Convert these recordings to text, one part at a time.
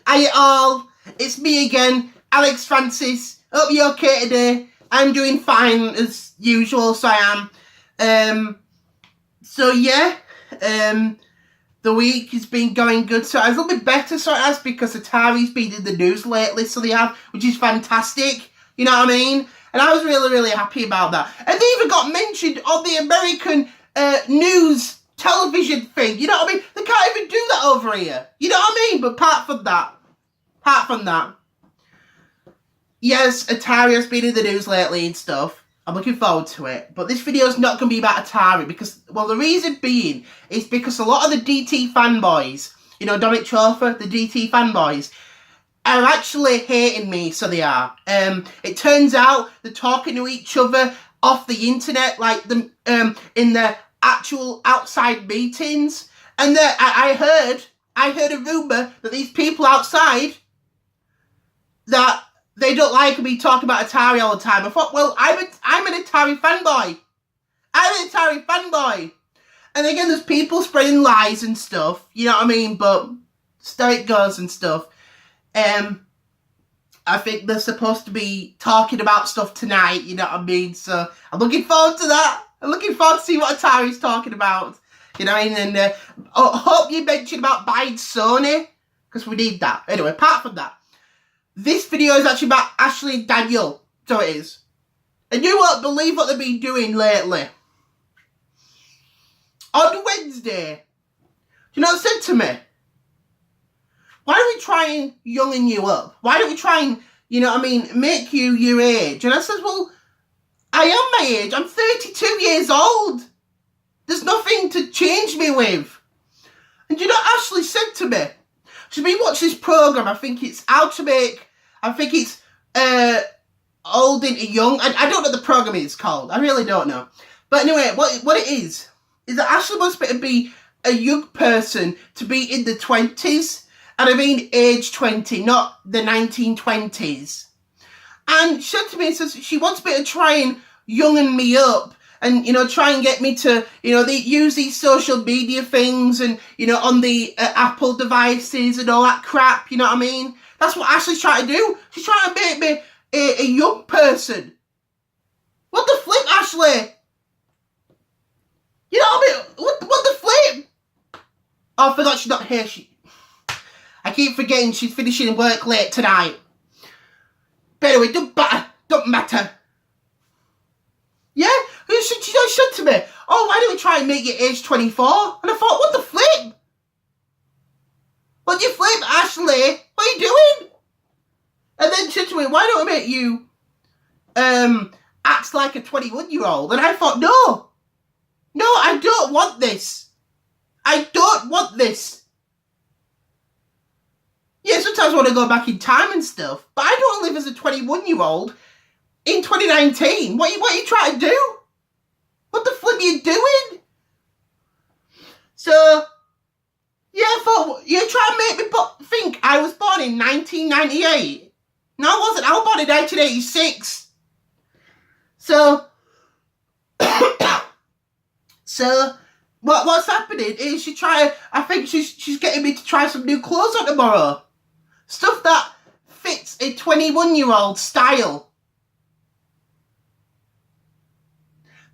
Hiya all, it's me again, Alex Francis. Hope you're okay today. I'm doing fine as usual, so I am. The week has been going good, so I was a little bit better, so it has, because Atari's been in the news lately, so they have, which is fantastic, you know what I mean? And I was really, really happy about that. And they even got mentioned on the American news television thing, you know what I mean? They can't even do that over here, you know what I mean? But apart from that, yes, Atari has been in the news lately and stuff. I'm looking forward to it. But this video is not going to be about Atari because, well, the reason being is because a lot of the DT fanboys, you know, Dominic Chofer, the DT fanboys, are actually hating me, so they are. It turns out they're talking to each other off the internet, like the in the actual outside meetings. And I heard a rumour that these people outside, that they don't like me talking about Atari all the time. I thought, well, I'm an Atari fanboy. I'm an Atari fanboy. And again, there's people spreading lies and stuff, you know what I mean? But still it goes and stuff. I think they're supposed to be talking about stuff tonight, you know what I mean? So I'm looking forward to that. I'm looking forward to see what Atari's talking about, you know what I mean? And I hope you mentioned about buying Sony, because we need that. Anyway, apart from that, this video is actually about Ashley and Daniel, so it is. And you won't believe what they've been doing lately. On Wednesday, you know what they said to me? Why don't we try and youngen you up? Why don't we try and, you know what I mean, make you your age? And I said, well, I am my age. I'm 32 years old. There's nothing to change me with. And you know what Ashley said to me? She's been watching this programme, I think it's Old into Young. I don't know what the programme is called. I really don't know. But anyway, what it is that Ashley wants me to be a young person, to be in the 20s. And I mean age 20, not the 1920s. And she said to me, says she wants me to try and youngen me up. And, you know, try and get me to, you know, use these social media things and, you know, on the Apple devices and all that crap, you know what I mean? That's what Ashley's trying to do. She's trying to make me a young person. What the flip, Ashley? You know what I mean? What the flip? Oh, I forgot she's not here. I keep forgetting she's finishing work late tonight. But anyway, don't matter. Yeah? She said to me, oh, why don't we try and make you age 24? And I thought, what the flip? What you flip, Ashley? What are you doing? And then she said to me, why don't we make you act like a 21-year-old? And I thought, no, I don't want this. I don't want this. Yeah, sometimes I want to go back in time and stuff, but I don't live as a 21-year-old in 2019. What are you trying to do? What the flip are you doing? So, yeah, I thought, you're trying to make me think I was born in 1998. No, I wasn't. I was born in 1986. So, what's happening is I think she's getting me to try some new clothes on tomorrow. Stuff that fits a 21-year-old style.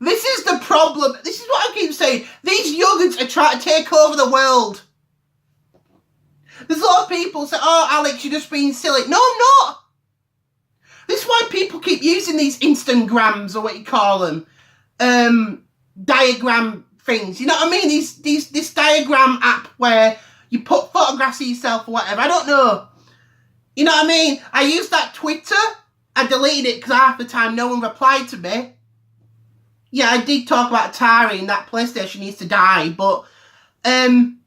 This is the problem. This is what I keep saying. These youngins are trying to take over the world. There's a lot of people say, oh, Alex, you're just being silly. No, I'm not. This is why people keep using these Instagrams, or what you call them, diagram things. You know what I mean? This diagram app where you put photographs of yourself or whatever. I don't know. You know what I mean? I used that Twitter. I deleted it because half the time no one replied to me. Yeah, I did talk about Atari and that PlayStation needs to die, but and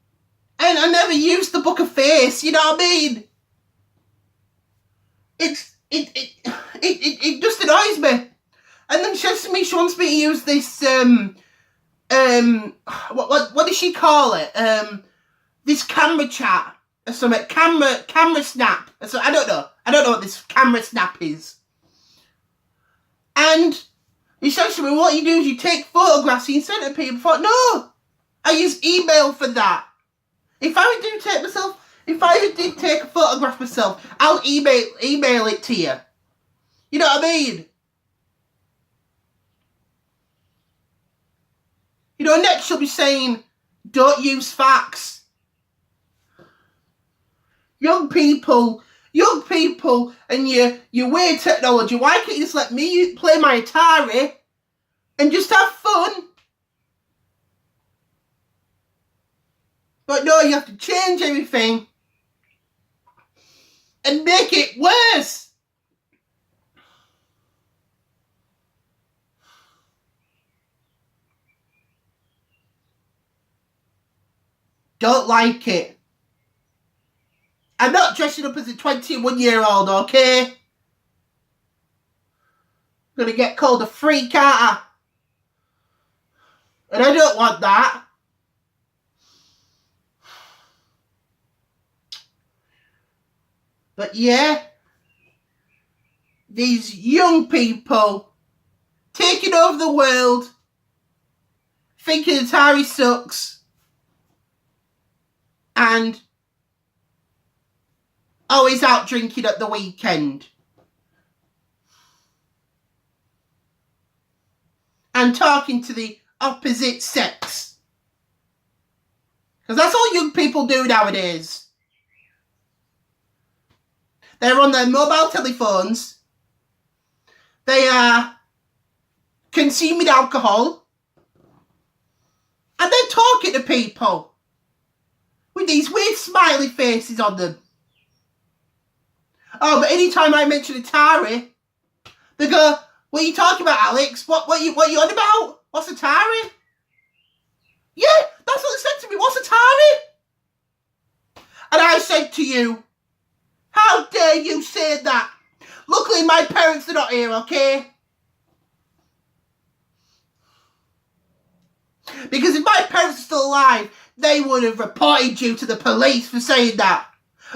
I never used the Book of Face, you know what I mean? It just annoys me. And then she says to me she wants me to use this what does she call it? This camera chat or something, camera snap. So I don't know what this camera snap is. And essentially, what you do is you take photographs and you send it to people. I thought, no, I use email for that. If I I did take a photograph myself, I'll email it to you. You know what I mean? You know, next you'll be saying, don't use facts. Young people and your weird technology, why can't you just let me play my Atari and just have fun? But no, you have to change everything and make it worse. Don't like it. I'm not dressing up as a 21-year-old, okay? I'm gonna get called a freak, aren't I? And I don't want that. But yeah, these young people taking over the world, thinking Atari sucks, and always out drinking at the weekend. And talking to the opposite sex. Because that's all young people do nowadays. They're on their mobile telephones. They are consuming alcohol. And they're talking to people with these weird smiley faces on them. Oh, but anytime I mention Atari, they go, what are you talking about, Alex? What you on about? What's Atari? Yeah, that's what they said to me. What's Atari? And I said to you, how dare you say that? Luckily, my parents are not here, okay? Because if my parents are still alive, they would have reported you to the police for saying that.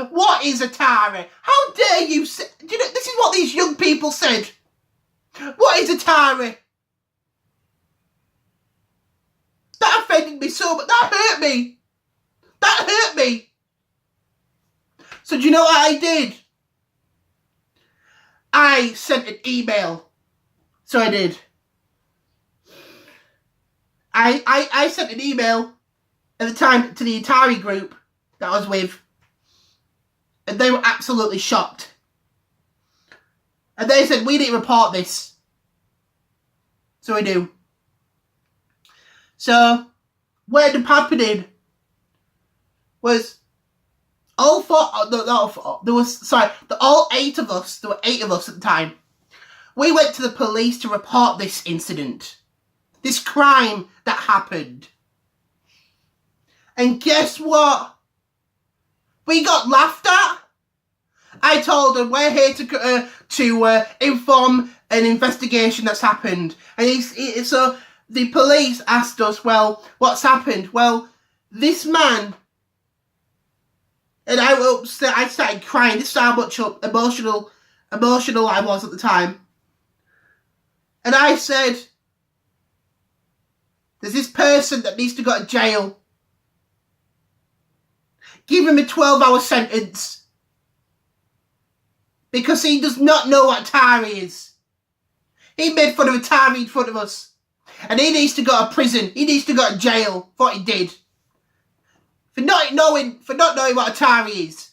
What is Atari? How dare you say... Do you know, this is what these young people said. What is Atari? That offended me so much. That hurt me. That hurt me. So do you know what I did? I sent an email. So I did. I sent an email at the time to the Atari group that I was with. And they were absolutely shocked. And they said, we need to report this. So we do. So, what ended up happening was all eight of us, there were 8 of us at the time, we went to the police to report this incident. This crime that happened. And guess what? We got laughed at. I told them we're here to inform an investigation that's happened. And so the police asked us, well, what's happened? Well, this man, and I started crying. This is how much emotional I was at the time. And I said, there's this person that needs to go to jail. Give him a 12-hour sentence. Because he does not know what Atari is. He made fun of Atari in front of us. And he needs to go to prison. He needs to go to jail for what he did. For not knowing what Atari is.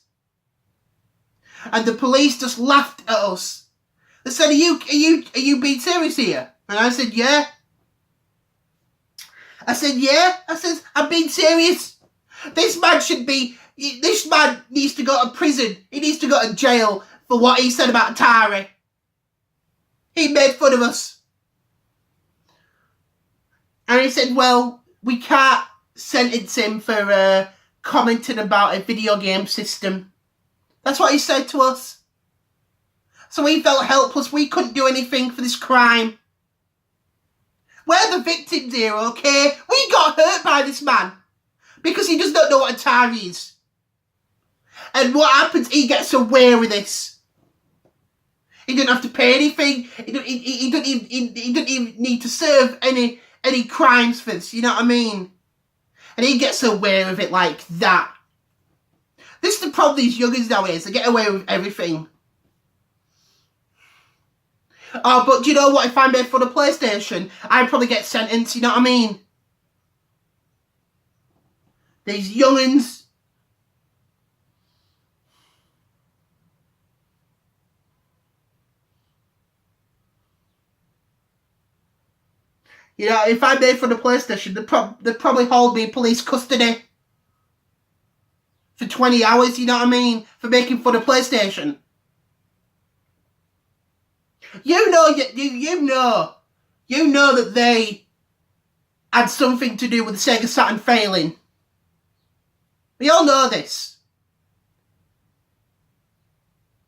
And the police just laughed at us. They said, are you being serious here? And I said, yeah. I said, I'm being serious. This man needs to go to prison. He needs to go to jail for what he said about Atari. He made fun of us. And he said, well, we can't sentence him for commenting about a video game system. That's what he said to us. So we felt helpless. We couldn't do anything for this crime. We're the victims here, okay? We got hurt by this man. Because he does not know what Atari is. And what happens, he gets away with this. He didn't have to pay anything. He didn't even need to serve any crimes for this, you know what I mean? And he gets away with it like that. This the problem with these youngins nowadays. They get away with everything. Oh, but do you know what? If I made fun of PlayStation, I'd probably get sentenced, you know what I mean? These youngins. You know, if I made fun of PlayStation, they'd probably hold me in police custody for 20 hours, you know what I mean? For making fun of PlayStation. You know that they had something to do with the Sega Saturn failing. We all know this.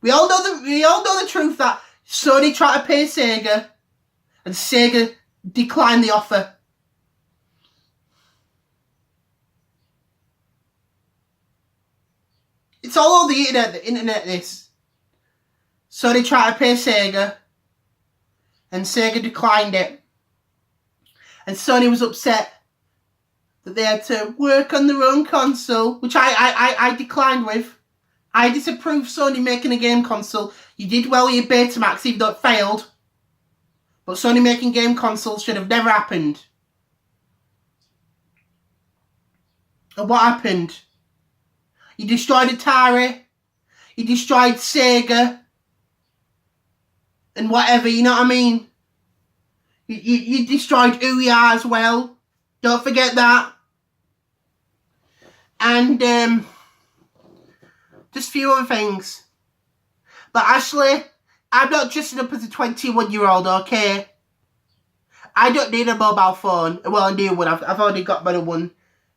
We all know the truth that Sony tried to pay Sega, and Sega declined the offer. It's all over the internet, this. Sony tried to pay Sega, and Sega declined it. And Sony was upset that they had to work on their own console, which I declined with. I disapproved Sony making a game console. You did well with your Betamax, even though it failed. But Sony making game consoles should have never happened. And what happened? You destroyed Atari. You destroyed Sega. And whatever, you know what I mean? You destroyed Ouya as well. Don't forget that. And just a few other things. But Ashley, I'm not dressing up as a 21-year-old, okay? I don't need a mobile phone. Well, a new one. I've already got my one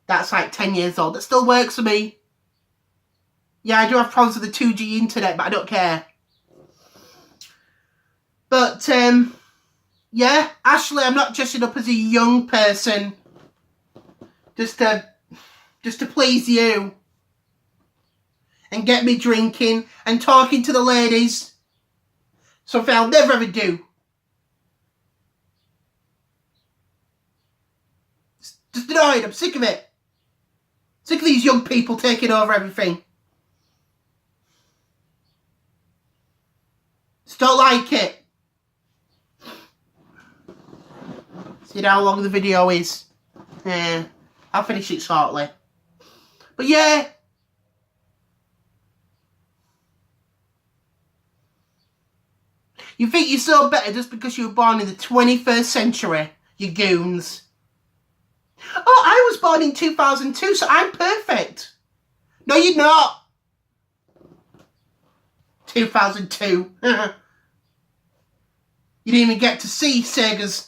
that's like 10 years old. That still works for me. Yeah, I do have problems with the 2G internet, but I don't care. But, yeah, Ashley, I'm not dressing up as a young person just to please you and get me drinking and talking to the ladies. Something I'll never ever do. Just annoyed. I'm sick of it. Sick of these young people taking over everything. Just don't like it. See how long the video is? Yeah, I'll finish it shortly. But yeah. You think you're so better just because you were born in the 21st century, you goons. Oh, I was born in 2002, so I'm perfect. No, you're not. 2002. You didn't even get to see Sega's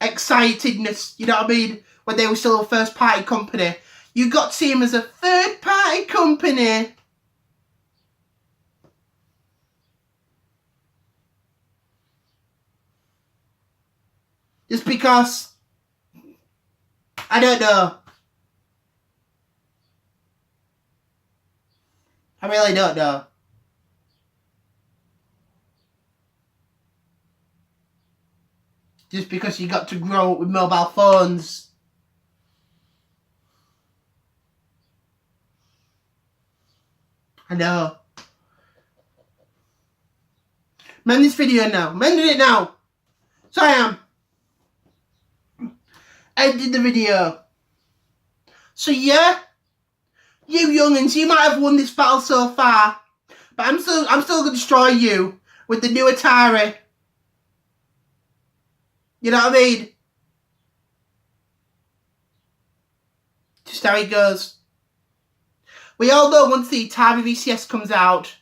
excitedness, you know what I mean, when they were still a first party company. You got to see them as a third party company. Just because, I don't know. I really don't know. Just because you got to grow up with mobile phones. I know. I'm ending this video now. I'm ending it now. So I am. Ending the video. So yeah, you youngins, you might have won this battle so far, but I'm still gonna destroy you with the new Atari. You know what I mean? Just how it goes. We all know once the Atari VCS comes out,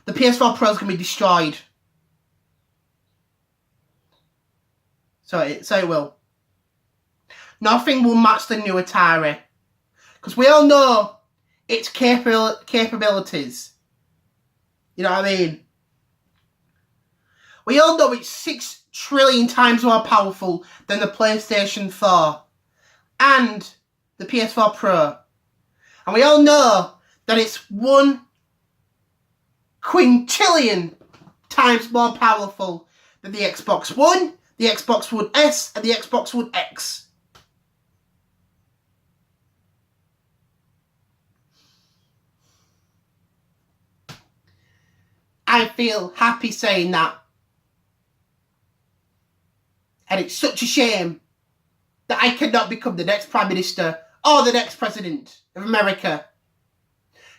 the PS4 Pro is gonna be destroyed. So it will. Nothing will match the new Atari. Because we all know its capabilities. You know what I mean? We all know it's 6 trillion times more powerful than the PlayStation 4 and the PS4 Pro. And we all know that it's 1 quintillion times more powerful than the Xbox One, the Xbox One S, and the Xbox One X. I feel happy saying that. And it's such a shame that I cannot become the next Prime Minister or the next President of America.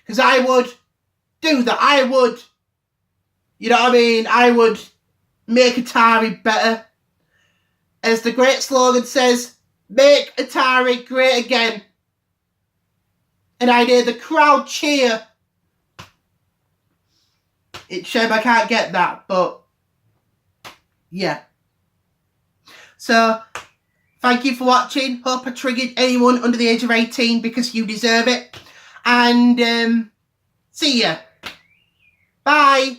Because I would do that. I would, you know what I mean? I would make Atari better. As the great slogan says, make Atari great again. And I'd hear the crowd cheer. It's a shame I can't get that, but yeah. So, thank you for watching. Hope I triggered anyone under the age of 18 because you deserve it. And see ya. Bye.